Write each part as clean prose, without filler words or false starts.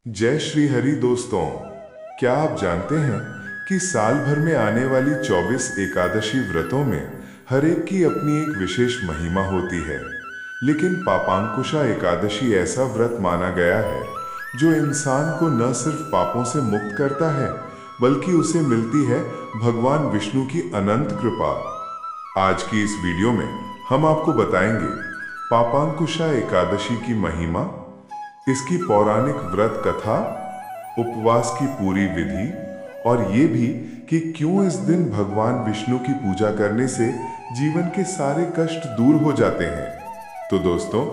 जय श्री हरि दोस्तों। क्या आप जानते हैं कि साल भर में आने वाली 24 एकादशी व्रतों में हर एक की अपनी एक विशेष महिमा होती है। लेकिन पापांकुशा एकादशी ऐसा व्रत माना गया है जो इंसान को न सिर्फ पापों से मुक्त करता है बल्कि उसे मिलती है भगवान विष्णु की अनंत कृपा। आज की इस वीडियो में हम आपको बताएंगे पापांकुशा एकादशी की महिमा, इसकी पौराणिक व्रत कथा, उपवास की पूरी विधि और ये भी कि क्यों इस दिन भगवान विष्णु की पूजा करने से जीवन के सारे कष्ट दूर हो जाते हैं। तो दोस्तों,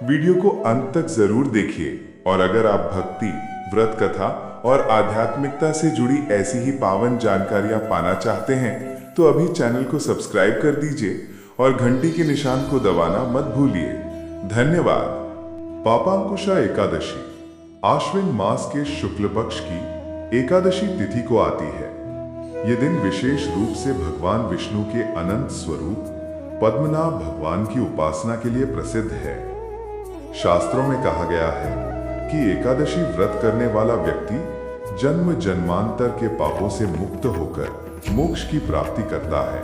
वीडियो को अंत तक जरूर देखिए और अगर आप भक्ति, व्रत कथा और आध्यात्मिकता से जुड़ी ऐसी ही पावन जानकारियां पाना चाहते हैं तो अभी चैनल को सब्सक्राइब कर दीजिए और घंटी के निशान को दबाना मत भूलिए। धन्यवाद। पापांकुशा एकादशी आश्विन मास के शुक्ल पक्ष की एकादशी तिथि को आती है। ये दिन विशेष रूप से भगवान विष्णु के अनंत स्वरूप पद्मनाभ भगवान की उपासना के लिए प्रसिद्ध है। शास्त्रों में कहा गया है कि एकादशी व्रत करने वाला व्यक्ति जन्म जन्मांतर के पापों से मुक्त होकर मोक्ष की प्राप्ति करता है।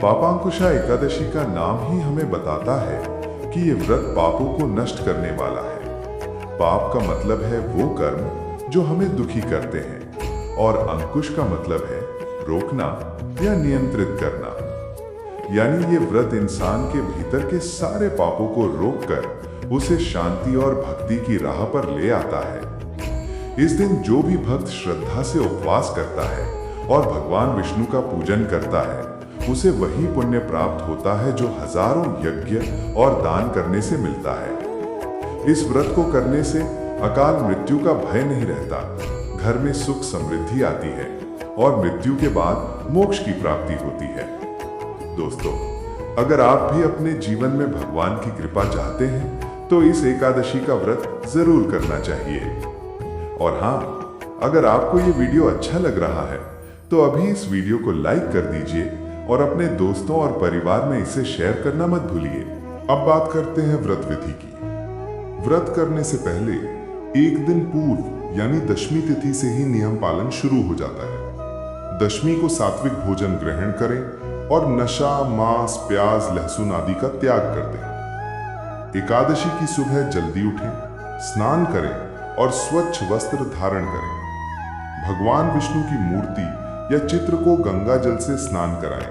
पापांकुशा एकादशी का नाम ही हमें बताता है कि ये व्रत पापों को नष्ट करने वाला है। पाप का मतलब है वो कर्म जो हमें दुखी करते हैं और अंकुश का मतलब है रोकना या नियंत्रित करना। यानी ये व्रत इंसान के भीतर के सारे पापों को रोककर उसे शांति और भक्ति की राह पर ले आता है। इस दिन जो भी भक्त श्रद्धा से उपवास करता है और भगवान विष्णु का पूजन करता है उसे वही पुण्य प्राप्त होता है जो हजारों यज्ञ और दान करने से मिलता है। इस व्रत को करने से अकाल मृत्यु का भय नहीं रहता, घर में सुख समृद्धि आती है और मृत्यु के बाद मोक्ष की प्राप्ति होती है। दोस्तों, अगर आप भी अपने जीवन में भगवान की कृपा चाहते हैं तो इस एकादशी का व्रत जरूर करना चाहिए। और हाँ, अगर आपको ये वीडियो अच्छा लग रहा है तो अभी इस वीडियो को लाइक कर दीजिए और अपने दोस्तों और परिवार में इसे शेयर करना मत भूलिए। अब बात करते हैं व्रत विधि की। व्रत करने से पहले एक दिन पूर्व यानी दशमी तिथि से ही नियम पालन शुरू हो जाता है। दशमी को सात्विक भोजन ग्रहण करें और नशा, मांस, प्याज, लहसुन आदि का त्याग कर दें। एकादशी की सुबह जल्दी उठें, स्नान करें और स्वच्छ वस्त्र धारण करें। भगवान विष्णु की मूर्ति या चित्र को गंगा जल से स्नान कराएं,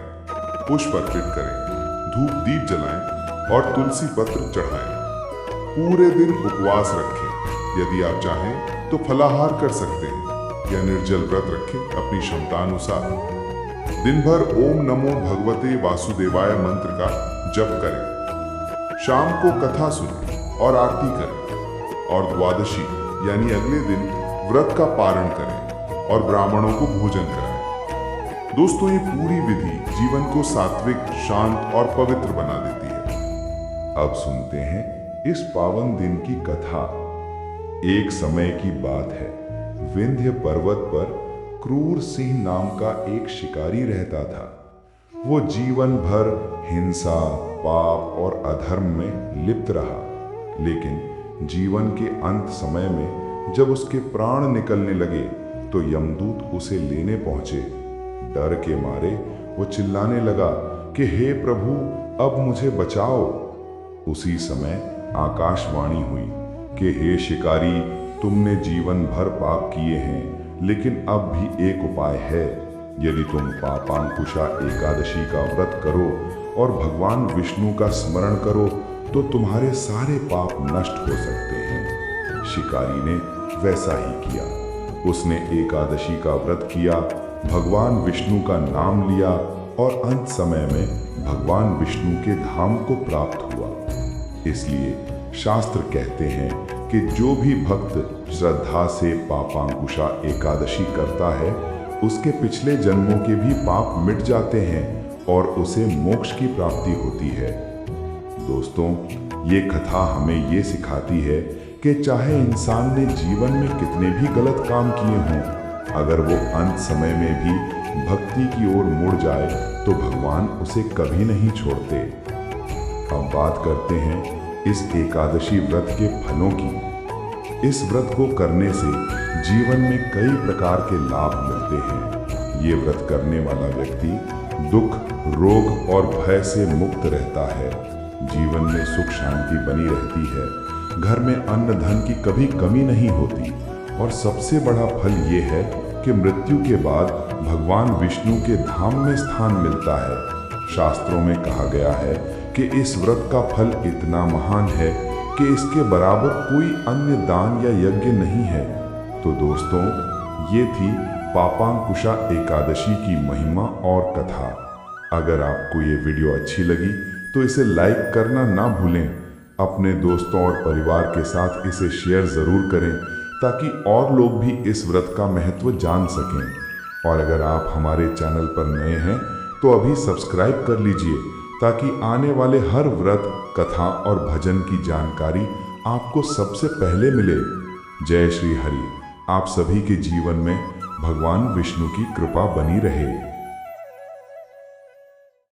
पुष्प अर्पित करें, धूप दीप जलाएं और तुलसी पत्र चढ़ाएं। पूरे दिन उपवास रखें। यदि आप चाहें तो फलाहार कर सकते हैं या निर्जल व्रत रखें अपनी क्षमता अनुसार। दिन भर ओम नमो भगवते वासुदेवाय मंत्र का जप करें। शाम को कथा सुनें और आरती करें और द्वादशी यानी अगले दिन व्रत का पारण करें और ब्राह्मणों को भोजन कराएं। दोस्तों, ये पूरी विधि जीवन को सात्विक, शांत और पवित्र बना देती है। अब सुनते हैं इस पावन दिन की कथा। एक समय की बात है, विंध्य पर्वत पर क्रूर सिंह नाम का एक शिकारी रहता था। वो जीवन भर हिंसा, पाप और अधर्म में लिप्त रहा, लेकिन जीवन के अंत समय में जब उसके प्राण निकलने लगे तो यमदूत उसे लेने पहुंचे। डर के मारे वो चिल्लाने लगा कि हे प्रभु, अब मुझे बचाओ। उसी समय आकाशवाणी हुई कि हे शिकारी, तुमने जीवन भर पाप किए हैं, लेकिन अब भी एक उपाय है। यदि तुम पापांकुशा एकादशी का व्रत करो और भगवान विष्णु का स्मरण करो तो तुम्हारे सारे पाप नष्ट हो सकते हैं। शिकारी ने वैसा ही किया। उसने एकादशी का व्रत किया, भगवान विष्णु का नाम लिया और अंत समय में भगवान विष्णु के धाम को प्राप्त हुआ। इसलिए शास्त्र कहते हैं कि जो भी भक्त श्रद्धा से पापांकुशा एकादशी करता है उसके पिछले जन्मों के भी पाप मिट जाते हैं और उसे मोक्ष की प्राप्ति होती है। दोस्तों, ये कथा हमें ये सिखाती है कि चाहे इंसान ने जीवन में कितने भी गलत काम किए हों, अगर वो अंत समय में भी भक्ति की ओर मुड़ जाए तो भगवान उसे कभी नहीं छोड़ते। अब बात करते हैं इस एकादशी व्रत के फलों की। इस व्रत को करने से जीवन में कई प्रकार के लाभ मिलते हैं। ये व्रत करने वाला व्यक्ति दुख, रोग और भय से मुक्त रहता है। जीवन में सुख शांति बनी रहती है। घर में अन्न धन की कभी कमी नहीं होती। और सबसे बड़ा फल ये है कि मृत्यु के बाद भगवान विष्णु के धाम में स्थान मिलता है। शास्त्रों में कहा गया है कि इस व्रत का फल इतना महान है कि इसके बराबर कोई अन्य दान या यज्ञ नहीं है। तो दोस्तों, ये थी पापांकुशा एकादशी की महिमा और कथा। अगर आपको ये वीडियो अच्छी लगी तो इसे लाइक करना ना भूलें। अपने दोस्तों और परिवार के साथ इसे शेयर ज़रूर करें ताकि और लोग भी इस व्रत का महत्व जान सकें। और अगर आप हमारे चैनल पर नए हैं तो अभी सब्सक्राइब कर लीजिए ताकि आने वाले हर व्रत, कथा और भजन की जानकारी आपको सबसे पहले मिले। जय श्री हरि। आप सभी के जीवन में भगवान विष्णु की कृपा बनी रहे।